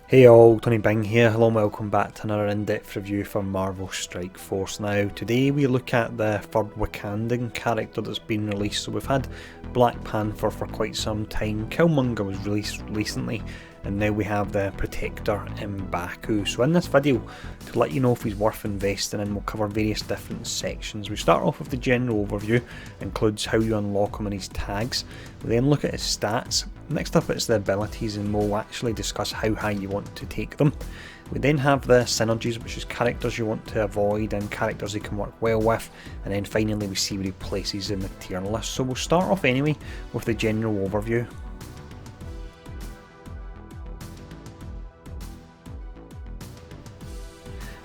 Hey all, Tony Bing here. Hello and welcome back to another in-depth review for Marvel Strike Force. Now, today we look at the third Wakandan character that's been released. So we've had Black Panther for quite some time, Killmonger was released recently, and now we have the Protector M'Baku. So in this video, to let you know if he's worth investing in, we'll cover various different sections. We start off with the general overview, includes how you unlock him and his tags. We then look at his stats. Next up it's the abilities, and we'll actually discuss how high you want to take them. We then have the synergies, which is characters you want to avoid and characters he can work well with, and then finally we see where he places in the tier list. So we'll start off anyway with the general overview.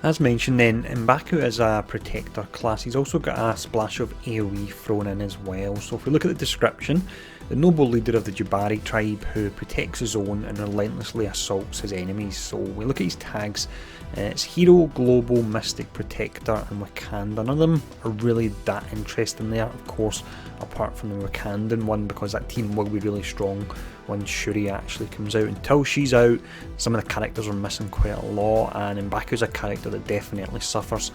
As mentioned then, M'Baku is a protector class. He's also got a splash of AoE thrown in as well. So if we look at the description, the noble leader of the Jabari tribe who protects his own and relentlessly assaults his enemies. So we look at his tags, it's Hero, Global, Mystic, Protector and Wakanda. None of them are really that interesting there, of course, apart from the Wakandan one, because that team will be really strong when Shuri actually comes out. Until she's out, some of the characters are missing quite a lot, and M'Baku's a character that definitely suffers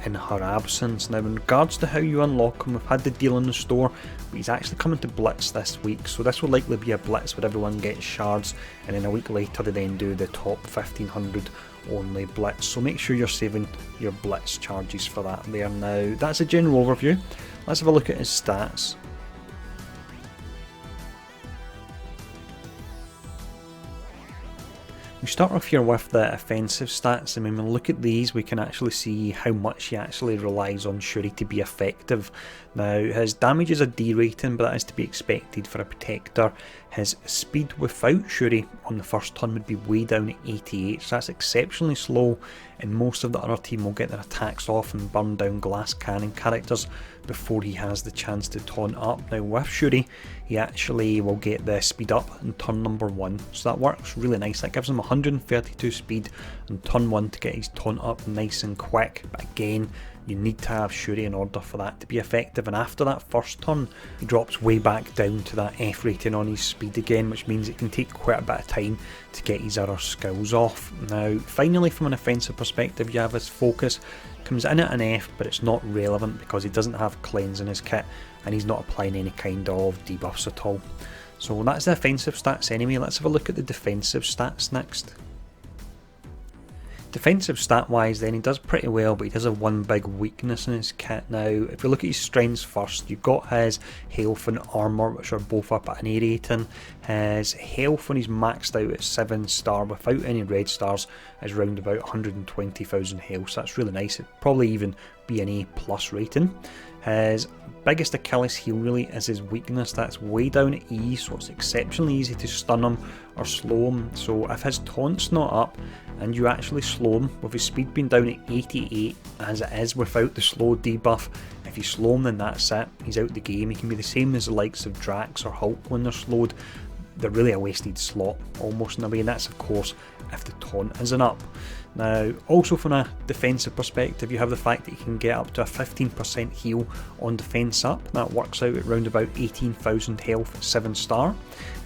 in her absence. Now in regards to how you unlock him, we've had the deal in the store, but he's actually coming to Blitz this week, so this will likely be a Blitz where everyone gets shards, and then a week later they then do the top 1500 only Blitz, so make sure you're saving your Blitz charges for that there. Now that's a general overview. Let's have a look at his stats. We start off here with the offensive stats, and when we look at these we can actually see how much he actually relies on Shuri to be effective. Now his damage is a D rating, but that is to be expected for a protector. His speed without Shuri on the first turn would be way down at 88, so that's exceptionally slow, and most of the other team will get their attacks off and burn down glass cannon characters before he has the chance to taunt up. Now with Shuri, he actually will get the speed up in turn number 1, so that works really nice. That gives him 132 speed on turn 1 to get his taunt up nice and quick, but again, you need to have Shuri in order for that to be effective, and after that first turn he drops way back down to that F rating on his speed again, which means it can take quite a bit of time to get his other skills off. Now finally, from an offensive perspective, you have his focus, comes in at an F, but it's not relevant because he doesn't have cleanse in his kit and he's not applying any kind of debuffs at all. So that's the offensive stats anyway. Let's have a look at the defensive stats next. Defensive stat wise then, he does pretty well, but he does have one big weakness in his kit. Now if we look at his strengths first, you've got his health and armour, which are both up at an A rating. His health when he's maxed out at 7 star without any red stars is round about 120,000 health, so that's really nice. It'd probably even be an A plus rating. His biggest Achilles heel really is his weakness. That's way down at E, so it's exceptionally easy to stun him or slow him. So if his taunt's not up and you actually slow him, with his speed being down at 88 as it is without the slow debuff, if you slow him then that's it, he's out the game. He can be the same as the likes of Drax or Hulk when they're slowed. They're really a wasted slot almost in a way, and that's of course if the taunt isn't up. Now also from a defensive perspective, you have the fact that you can get up to a 15% heal on defense up. That works out at around about 18,000 health at 7 star.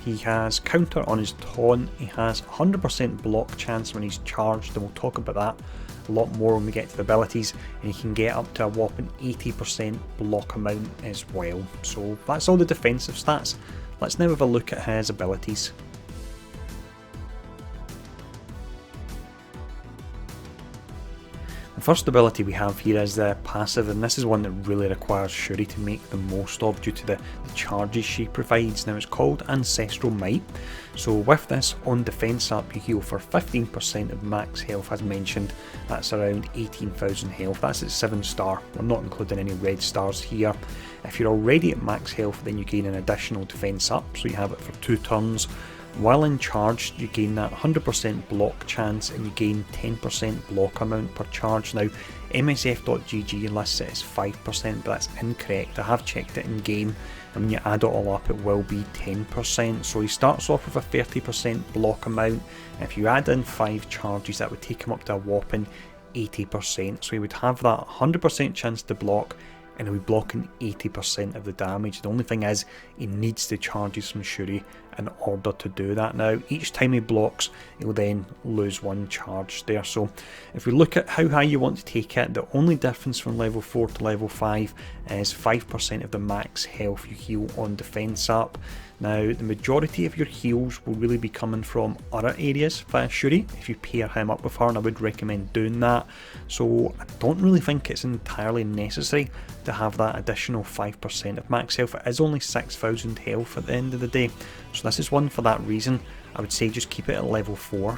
He has counter on his taunt, he has 100% block chance when he's charged, and we'll talk about that a lot more when we get to the abilities, and he can get up to a whopping 80% block amount as well. So that's all the defensive stats. Let's now have a look at his abilities. The first ability we have here is the passive, and this is one that really requires Shuri to make the most of due to the charges she provides. Now it's called Ancestral Might. So with this, on defense up you heal for 15% of max health, as mentioned. That's around 18,000 health. That's at 7 star. We're not including any red stars here. If you're already at max health, then you gain an additional defense up, so you have it for 2 turns. While in charge, you gain that 100% block chance and you gain 10% block amount per charge. Now MSF.gg lists it as 5%, but that's incorrect. I have checked it in game, and when you add it all up it will be 10%. So he starts off with a 30% block amount, and if you add in 5 charges that would take him up to a whopping 80%. So he would have that 100% chance to block, and he'll be blocking 80% of the damage. The only thing is, he needs the charges from Shuri in order to do that. Now each time he blocks, he'll then lose 1 charge there. So if we look at how high you want to take it, the only difference from level 4 to level 5 is 5% of the max health you heal on defense up. Now the majority of your heals will really be coming from other areas via Shuri if you pair him up with her, and I would recommend doing that. So I don't really think it's entirely necessary to have that additional 5% of max health. It is only 6,000 health at the end of the day, so this is one for that reason. I would say just keep it at level 4.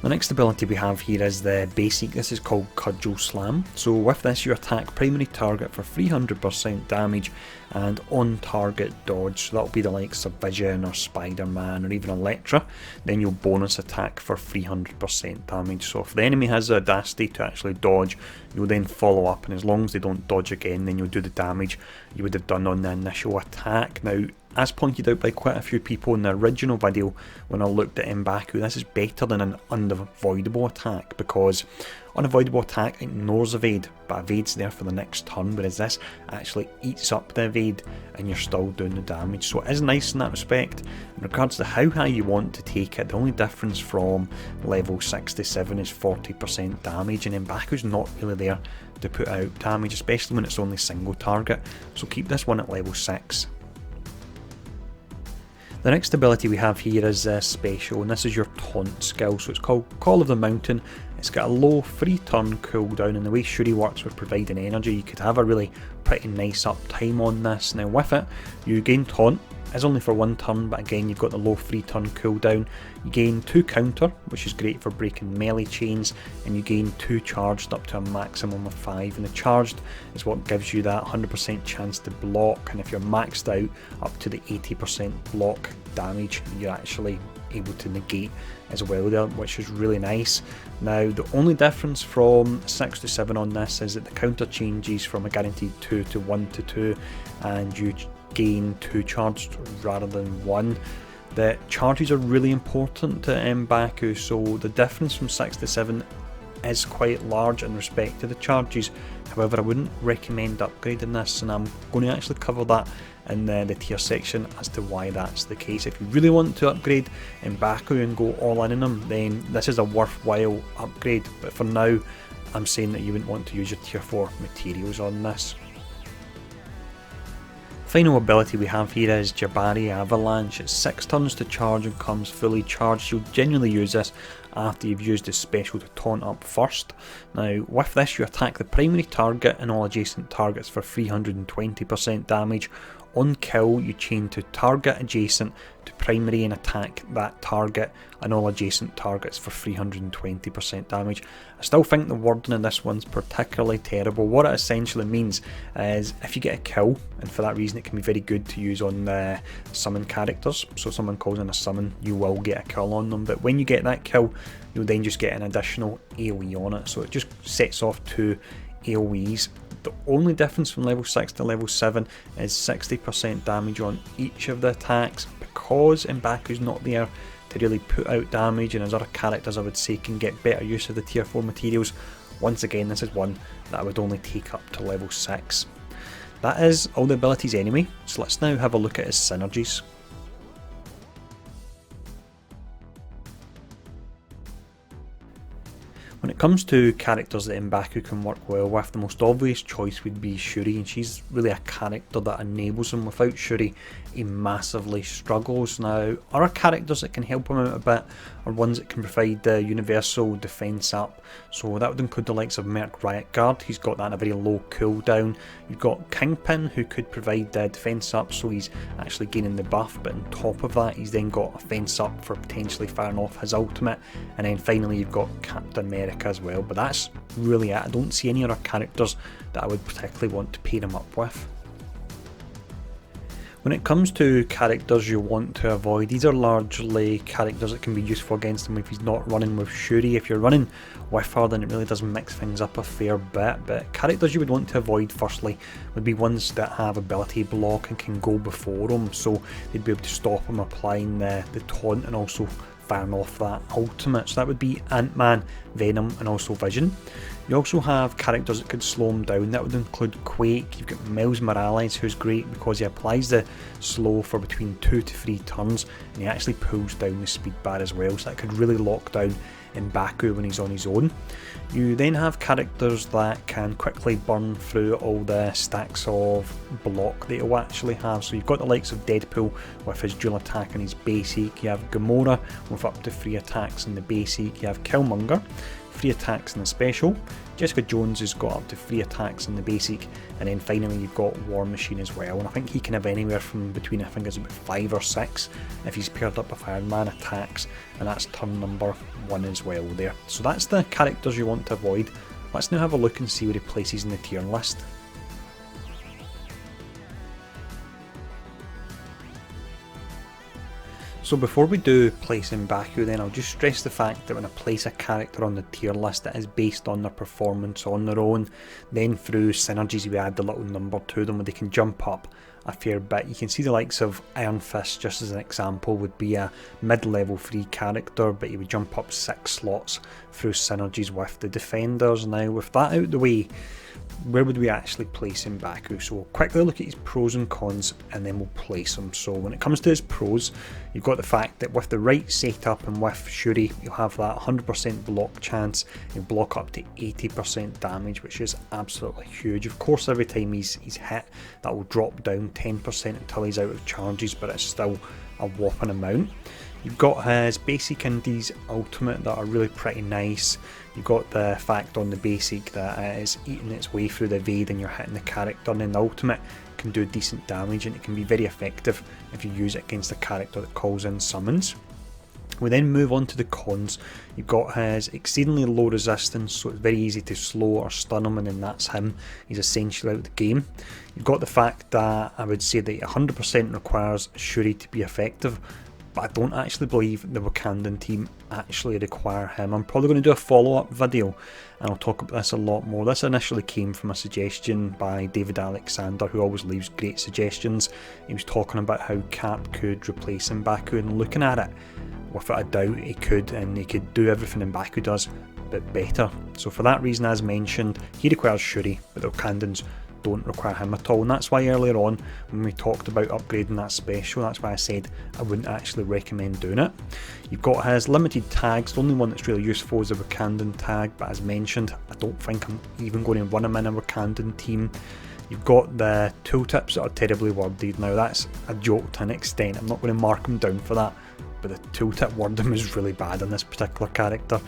The next ability we have here is the basic. This is called Cudgel Slam. So with this you attack primary target for 300% damage and on target dodge. So that'll be the likes of Vision or Spider-Man or even Elektra. Then you'll bonus attack for 300% damage. So if the enemy has the audacity to actually dodge, you'll then follow up, and as long as they don't dodge again, then you'll do the damage you would have done on the initial attack. Now, as pointed out by quite a few people in the original video when I looked at M'Baku, this is better than an unavoidable attack, because unavoidable attack ignores evade, but evade's there for the next turn, whereas this actually eats up the evade and you're still doing the damage. So it is nice in that respect. In regards to how high you want to take it, the only difference from level 6 to 7 is 40% damage, and M'Baku's not really there to put out damage, especially when it's only single target, so keep this one at level 6. The next ability we have here is special, and this is your taunt skill. So it's called Call of the Mountain. It's got a low 3-turn cooldown, and the way Shuri works with providing energy, you could have a really pretty nice uptime on this. Now with it, you gain taunt. It's only for 1 turn, but again you've got the low 3-turn cooldown. You gain 2 counter, which is great for breaking melee chains, and you gain 2 charged up to a maximum of 5, and the charged is what gives you that 100% chance to block, and if you're maxed out up to the 80% block damage, you're actually able to negate as well there, which is really nice. Now the only difference from 6 to 7 on this is that the counter changes from a guaranteed 2 to 1 to 2, and you gain 2 charged rather than 1. The charges are really important to M'Baku, so the difference from 6 to 7 is quite large in respect to the charges. However, I wouldn't recommend upgrading this, and I'm going to actually cover that in the tier section as to why that's the case. If you really want to upgrade M'Baku and go all in on him, then this is a worthwhile upgrade, but for now I'm saying that you wouldn't want to use your tier 4 materials on this. Final ability we have here is Jabari Avalanche. It's 6 turns to charge and comes fully charged. You'll generally use this after you've used the special to taunt up first. Now with this you attack the primary target and all adjacent targets for 320% damage. On kill you chain to target adjacent to primary and attack that target and all adjacent targets for 320% damage. I still think the wording in this one's particularly terrible. What it essentially means is if you get a kill, and for that reason it can be very good to use on the summon characters, so someone calls in a summon, you will get a kill on them, but when you get that kill you'll then just get an additional AoE on it, so it just sets off 2 AoEs. The only difference from level 6 to level 7 is 60% damage on each of the attacks. Because M'Baku's not there to really put out damage, and as other characters I would say can get better use of the tier 4 materials, once again this is one that I would only take up to level 6. That is all the abilities anyway, so let's now have a look at his synergies. When it comes to characters that M'Baku can work well with, the most obvious choice would be Shuri, and she's really a character that enables him. Without Shuri, he massively struggles. Now, other characters that can help him out a bit are ones that can provide the universal defense up, so that would include the likes of Merc Riot Guard. He's got that in a very low cooldown. You've got Kingpin, who could provide the defense up, so he's actually gaining the buff, but on top of that he's then got a fence up for potentially firing off his ultimate, and then finally you've got Captain America as well, but that's really it. I don't see any other characters that I would particularly want to pair him up with. When it comes to characters you want to avoid, these are largely characters that can be useful against him if he's not running with Shuri. If you're running with her, then it really does mix things up a fair bit, but characters you would want to avoid firstly would be ones that have ability block and can go before him, so they'd be able to stop him applying the taunt and also firing off that ultimate. So that would be Ant-Man, Venom and also Vision. You also have characters that could slow him down. That would include Quake. You've got Miles Morales, who's great because he applies the slow for between 2 to 3 turns, and he actually pulls down the speed bar as well, so that could really lock down M'Baku when he's on his own. You then have characters that can quickly burn through all the stacks of block that he'll actually have. So you've got the likes of Deadpool with his dual attack and his basic. You have Gamora with up to 3 attacks in the basic. You have Killmonger, 3 attacks in the special. Jessica Jones has got up to 3 attacks in the basic, and then finally you've got War Machine as well, and I think he can have anywhere from between, I think it's about 5 or 6 if he's paired up with Iron Man attacks, and that's turn number 1 as well there. So that's the characters you want to avoid. Let's now have a look and see where he places in the tier list. So before we do place M'Baku, then I'll just stress the fact that when I place a character on the tier list, it is based on their performance on their own. Then through synergies we add the little number to them where they can jump up a fair bit. You can see the likes of Iron Fist, just as an example, would be a mid-level free character, but he would jump up 6 slots through synergies with the defenders. Now with that out the way, where would we actually place M'Baku? So we'll quickly look at his pros and cons and then we'll place him. So when it comes to his pros, you've got the fact that with the right setup and with Shuri, you'll have that 100% block chance. You'll block up to 80% damage, which is absolutely huge. Of course, every time he's hit, that will drop down 10% until he's out of charges, but it's still a whopping amount. You've got his basic and his ultimate that are really pretty nice. You've got the fact on the basic that it is eating its way through the evade and you're hitting the character, and then the ultimate can do decent damage and it can be very effective if you use it against a character that calls in summons. We then move on to the cons. You've got his exceedingly low resistance, so it's very easy to slow or stun him, and then that's him. He's essentially out of the game. You've got the fact that I would say that 100% requires Shuri to be effective, but I don't actually believe the Wakandan team actually require him. I'm probably going to do a follow-up video and I'll talk about this a lot more. This initially came from a suggestion by David Alexander, who always leaves great suggestions. He was talking about how Cap could replace M'Baku, and looking at it, without a doubt he could, and he could do everything M'Baku does, but better. So for that reason, as mentioned, he requires Shuri, but the Wakandans don't require him at all, and that's why earlier on when we talked about upgrading that special, that's why I said I wouldn't actually recommend doing it. You've got his limited tags. The only one that's really useful is the Wakandan tag, but as mentioned, I don't think I'm even going to run him in a Wakandan team. You've got the tooltips that are terribly worded. Now that's a joke to an extent, I'm not going to mark him down for that, but the tooltip wording is really bad on this particular character.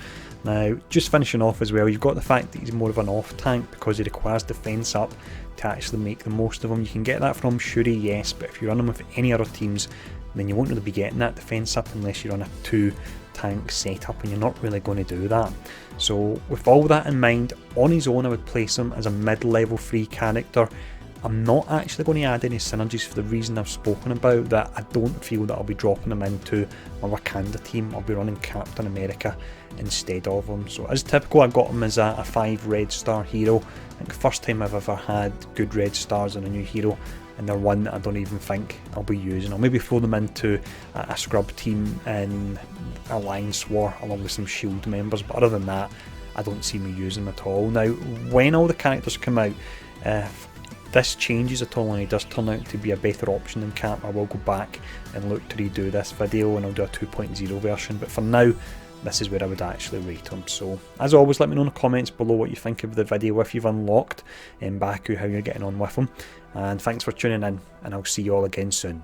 Now, just finishing off as well, you've got the fact that he's more of an off tank because he requires defense up to actually make the most of him. You can get that from Shuri, yes, but if you run him with any other teams, then you won't really be getting that defense up unless you run a 2 tank setup, and you're not really going to do that. So with all that in mind, on his own I would place him as a mid-level free character. I'm not actually going to add any synergies for the reason I've spoken about, that I don't feel that I'll be dropping him into my Wakanda team. I'll be running Captain America instead of him. So as typical, I got him as a 5 red star hero. I think first time I've ever had good red stars on a new hero, and they're one that I don't even think I'll be using. I'll maybe throw them into a scrub team in Alliance War along with some shield members, but other than that I don't see me using them at all. Now when all the characters come out, if this changes at all and he does turn out to be a better option than Cap, I will go back and look to redo this video and I'll do a 2.0 version, but for now this is where I would actually rate him. So as always, let me know in the comments below what you think of the video, if you've unlocked M'Baku, how you're getting on with him, and thanks for tuning in, and I'll see you all again soon.